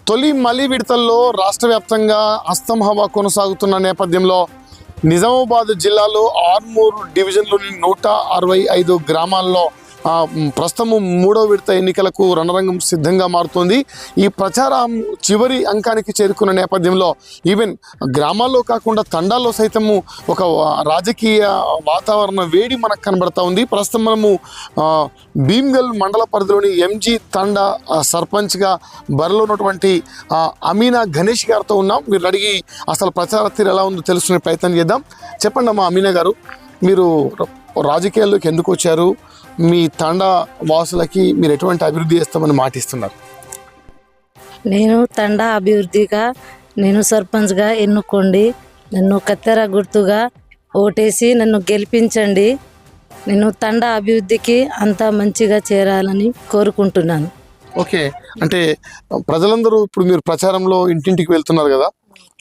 తొలి మలి విడతల్లో రాష్ట్ర వ్యాప్తంగా హస్తం హవా కొనసాగుతున్న నేపథ్యంలో నిజామాబాద్ జిల్లాలో ఆర్మూరు డివిజన్లోని 165 గ్రామాల్లో ప్రస్తుతము 3వ విడత ఎన్నికలకు రణరంగం సిద్ధంగా మారుతోంది. ఈ ప్రచారం చివరి అంకానికి చేరుకున్న నేపథ్యంలో ఈవెన్ గ్రామాల్లో కాకుండా తండాల్లో సైతము ఒక రాజకీయ వాతావరణ వేడి మనకు కనబడతా ఉంది. ప్రస్తుతం మనము భీమ్గల్ మండల పరిధిలోని ఎంజీ తండా సర్పంచ్గా బరిలో ఉన్నటువంటి అమీనా గణేష్ గారితో ఉన్నాం. మీరు అడిగి అసలు ప్రచార తీరు ఎలా ఉందో తెలుసుకునే ప్రయత్నం చేద్దాం. చెప్పండి అమ్మా అమీనా గారు, మీరు రాజకీయాల్లోకి ఎందుకు వచ్చారు? మీ తండా వాసులకి మీరు ఎటువంటి అభివృద్ధి చేస్తామని మాటిస్తున్నారు? నేను తండా అభివృద్ధిగా నేను సర్పంచ్గా ఎన్నుకోండి, నన్ను కత్తెర గుర్తుగా ఓటేసి నన్ను గెలిపించండి. నేను తండా అభివృద్ధికి అంతా మంచిగా చేరాలని కోరుకుంటున్నాను. ఓకే, అంటే ప్రజలందరూ ఇప్పుడు మీరు ప్రచారంలో ఇంటింటికి వెళ్తున్నారు కదా,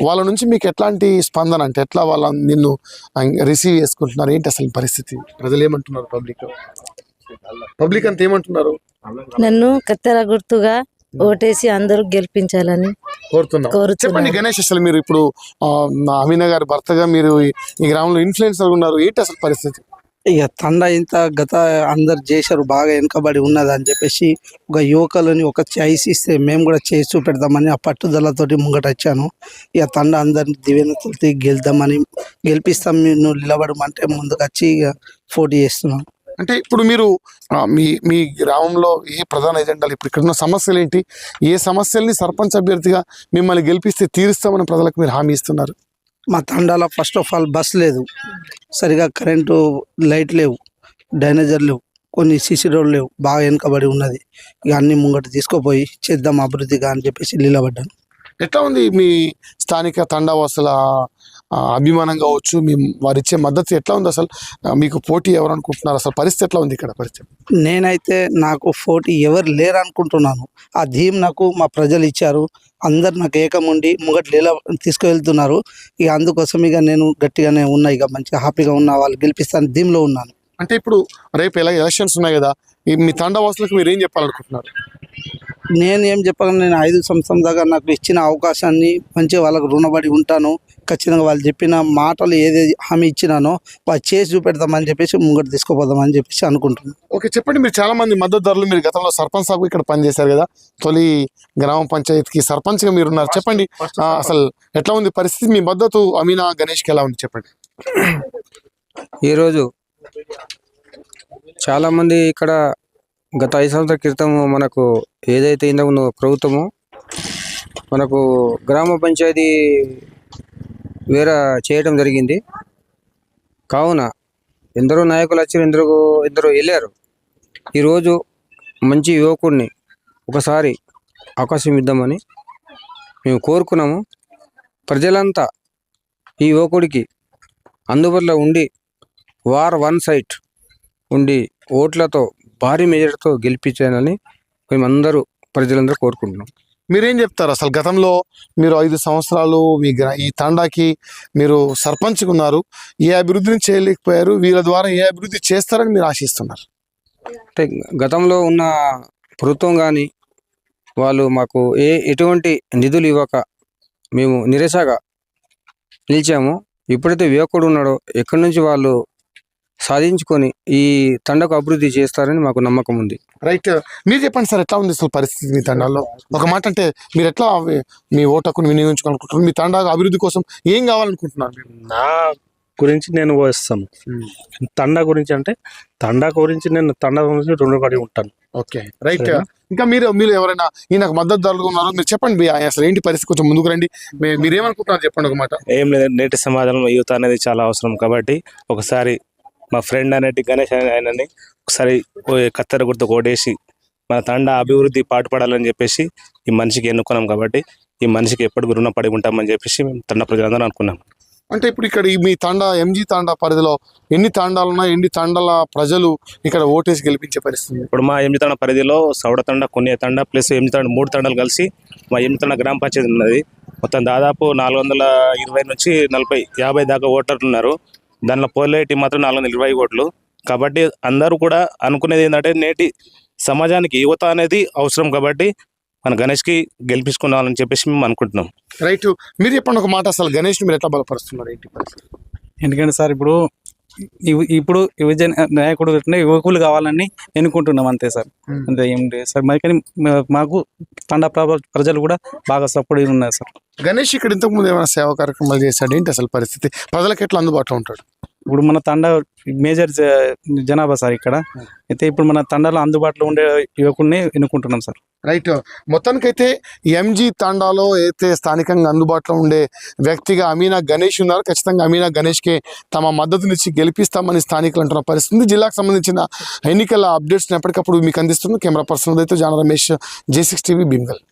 వాళ్ళ నుంచి మీకు ఎట్లాంటి స్పందన, అంటే ఎట్లా వాళ్ళ నిన్ను రిసీవ్ చేసుకుంటున్నారు? ఏంటి అసలు పరిస్థితి? ప్రజలు ఏమంటున్నారు? పబ్లిక్ అంతా ఏమంటున్నారు? నన్ను కత్తెర గుర్తుగా ఓటేసి అందరూ గెలిపించాలని కోరుతున్నాను. చెప్పండి గణేష్, అసలు మీరు ఇప్పుడు అమీనా గారి భర్తగా మీరు ఈ గ్రామంలో ఇన్ఫ్లుయెన్సర్ ఉన్నారు, ఏంటి అసలు పరిస్థితి? ఇక తండా ఇంత గత అందరు చేశారు, బాగా వెనుకబడి ఉన్నది అని చెప్పేసి ఒక యువకులని ఒక చాయిస్ ఇస్తే మేము కూడా చేసి చూపెడదామని ఆ పట్టుదలతోటి ముంగట వచ్చాను. ఇక తండా అందరిని దివ్యతలతో గెలుద్దామని, గెలిపిస్తాం నువ్వు నిలబడమంటే ముందుకు వచ్చి ఇక పోటీ చేస్తున్నాను. అంటే ఇప్పుడు మీరు మీ గ్రామంలో ఏ ప్రధాన ఎజెండాలు, ఇప్పుడు ఇక్కడ ఉన్న సమస్యలు ఏంటి? ఏ సమస్యల్ని సర్పంచ్ అభ్యర్థిగా మిమ్మల్ని గెలిపిస్తే తీరుస్తామని ప్రజలకు మీరు హామీ ఇస్తున్నారు? మా తండాలో ఫస్ట్ ఆఫ్ ఆల్ బస్ లేదు, సరిగా కరెంటు లైట్ లేవు, డ్రైనేజర్ లేవు, కొన్ని సిసి రోడ్లు లేవు, బాగా వెనుకబడి ఉన్నది. ఇక అన్ని ముంగట తీసుకుపోయి చేద్దాం అభివృద్ధిగా అని చెప్పేసి నిలబడ్డాను. ఎట్లా ఉంది మీ స్థానిక తండావాసుల అభిమానం కావచ్చు, మీ వారు ఇచ్చే మద్దతు ఎట్లా ఉంది? అసలు మీకు పోటీ ఎవరు అనుకుంటున్నారు? అసలు పరిస్థితి ఎట్లా ఉంది ఇక్కడ పరిస్థితి? నేనైతే నాకు పోటీ ఎవరు లేరు అనుకుంటున్నాను. ఆ ధీమ్ నాకు మా ప్రజలు ఇచ్చారు, అందరు నాకు ఏకముండి ముంగట తీసుకువెళ్తున్నారు. ఇక అందుకోసం ఇక నేను గట్టిగానే ఉన్నా, ఇక మంచిగా హ్యాపీగా ఉన్నా, వాళ్ళు గెలిపిస్తాను ధీమ్లో ఉన్నాను. అంటే ఇప్పుడు రేపు ఎలా ఎలక్షన్స్ ఉన్నాయి కదా, మీ తండావాసులకు మీరు ఏం చెప్పాలనుకుంటున్నారు? నేను ఏం చెప్పగలను, నేను 5 సంవత్సరం దాకా నాకు ఇచ్చిన అవకాశాన్ని మంచిగా వాళ్ళకు రుణపడి ఉంటాను. ఖచ్చితంగా వాళ్ళు చెప్పిన మాటలు ఏదేది హామీ ఇచ్చినానో వాళ్ళు చేసి చూపెడతామని చెప్పేసి ముంగట తీసుకుపోదామని చెప్పేసి అనుకుంటున్నాను. ఓకే, చెప్పండి. మీరు చాలా మంది మద్దతుదారులు, మీరు గతంలో సర్పంచ్ సాబ్ ఇక్కడ పనిచేశారు కదా, తొలి గ్రామ పంచాయతీకి సర్పంచ్గా మీరు ఉన్నారు. చెప్పండి అసలు ఎట్లా ఉంది పరిస్థితి? మీ మద్దతు అమీనా గణేష్కి ఎలా ఉంది చెప్పండి. ఈరోజు చాలామంది ఇక్కడ గత 5 సంవత్సరాల క్రితం మనకు ఏదైతే ఇంతకుముందు ప్రభుత్వము మనకు గ్రామ పంచాయతీ వేరే చేయడం జరిగింది. కావున ఎందరో నాయకులు వచ్చి ఎందరో వెళ్ళారు. ఈరోజు మంచి యువకుడిని ఒకసారి అవకాశం ఇద్దామని మేము కోరుకున్నాము. ప్రజలంతా ఈ యువకుడికి అందుబాటులో ఉండి వన్ సైడ్ ఉండి ఓట్లతో భారీ మెజార్టీతో గెలిపించాలని మేమందరూ ప్రజలందరూ కోరుకుంటున్నాం. మీరేం చెప్తారు? అసలు గతంలో మీరు 5 సంవత్సరాలు ఈ తండాకి మీరు సర్పంచ్గా ఉన్నారు, ఏ అభివృద్ధిని చేయలేకపోయారు, వీళ్ళ ద్వారా ఏ అభివృద్ధి చేస్తారని మీరు ఆశిస్తున్నారు? అంటే గతంలో ఉన్న ప్రభుత్వం కానీ వాళ్ళు మాకు ఎటువంటి నిధులు ఇవ్వక మేము నిరాశగా నిలిచాము. ఎప్పుడైతే యువకుడు ఉన్నాడో ఎక్కడి నుంచి వాళ్ళు సాధించుకొని ఈ తండకు అభివృద్ధి చేస్తారని మాకు నమ్మకం ఉంది. రైట్, మీరు చెప్పండి సార్, ఎట్లా ఉంది అసలు పరిస్థితి మీ తండాలో? ఒక మాట అంటే మీరు ఎట్లా మీ ఓటును వినియోగించుకోవాలనుకుంటున్నారు? మీ తండా అభివృద్ధి కోసం ఏం కావాలనుకుంటున్నారు? నా గురించి నేను వస్తాను, తండా గురించి అంటే తండా గురించి నేను తండా గురించి రుణపడి ఉంటాను. Okay, right. ఇంకా మీరు ఎవరైనా ఈయనకు మద్దతుదారులు ఉన్నారో మీరు చెప్పండి. అసలు ఏంటి పరిస్థితి? కొంచెం ముందుకు రండి. మీరు ఏమనుకుంటున్నారు చెప్పండి ఒక మాట. ఏం లేదు, నేటి సమాజంలో యూత్ అనేది చాలా అవసరం కాబట్టి ఒకసారి మా ఫ్రెండ్ అనేటి గణేష్ ఆయనని ఒకసారి కత్తెర గుర్తు ఓడేసి మన తండా అభివృద్ధి పాటుపడాలని చెప్పేసి ఈ మనిషికి ఎన్నుకున్నాం. కాబట్టి ఈ మనిషికి ఎప్పటికీ రుణపడి ఉంటామని చెప్పేసి మేము తండా ప్రజలందరూ అనుకున్నాం. అంటే ఇప్పుడు ఇక్కడ మీ తండా ఎంజీ తండా పరిధిలో ఎన్ని తండాలున్నా, ఎన్ని తండాల ప్రజలు ఇక్కడ ఓటేసి గెలిపించే పరిస్థితి? ఇప్పుడు మా ఎంజీ తండా పరిధిలో సౌడ తండా, కొన్య తండా ప్లస్ ఎంజీ తండా 3 తండాలు కలిసి మా ఎంజీ తండా గ్రామ పంచాయతీ ఉన్నది. మొత్తం దాదాపు 420 నుంచి 40-50 దాకా ఓటర్లు ఉన్నారు. దానిలో పోలేటి మాత్రం 420 ఓట్లు. కాబట్టి అందరూ కూడా అనుకునేది ఏంటంటే నేటి సమాజానికి యువత అనేది అవసరం. కాబట్టి మన గణేష్కి గెలిపించుకున్నామని చెప్పేసి మేము అనుకుంటున్నాం. రైట్, మీరు చెప్పండి ఒక మాట, అసలు గణేష్ని మీరు ఎట్లా బలపరుస్తున్నారు ఏంటి పరిస్థితి? ఎందుకంటే సార్ ఇప్పుడు యువజన నాయకుడు అంటే యువకులు కావాలని ఎన్నుకుంటున్నాం అంతే సార్. అంతే ఏం లేదు సార్. మరి కానీ మాకు తండా ప్రజలు కూడా బాగా సపోర్ట్ ఉన్నారు సార్. గణేష్ ఇక్కడ ఇంతకు ముందు ఏమైనా సేవా కార్యక్రమాలు చేశాడు ఏంటి అసలు పరిస్థితి? ప్రజలకు ఎట్లా అందుబాటులో ఉంటాడు? ఇప్పుడు మన తండా మేజర్ జనాభా సార్ ఇక్కడ. అయితే ఇప్పుడు మన తండాలో అందుబాటులో ఉండే యువకుడిని ఎన్నుకుంటున్నాం సార్. రైట్, మొత్తానికైతే ఎంజీ తాండాలో అయితే స్థానికంగా అందుబాటులో ఉండే వ్యక్తిగా అమీనా గణేష్ ఉన్నారు. ఖచ్చితంగా అమీనా గణేష్కి తమ మద్దతునిచ్చి గెలిపిస్తామని స్థానికులు అంటున్న పరిస్థితి. జిల్లాకు సంబంధించిన ఎన్నికల అప్డేట్స్ని ఎప్పటికప్పుడు మీకు అందిస్తున్న కెమెరా పర్సన్ అయితే జాన రమేష్, J6 TV, భీమ్గల్.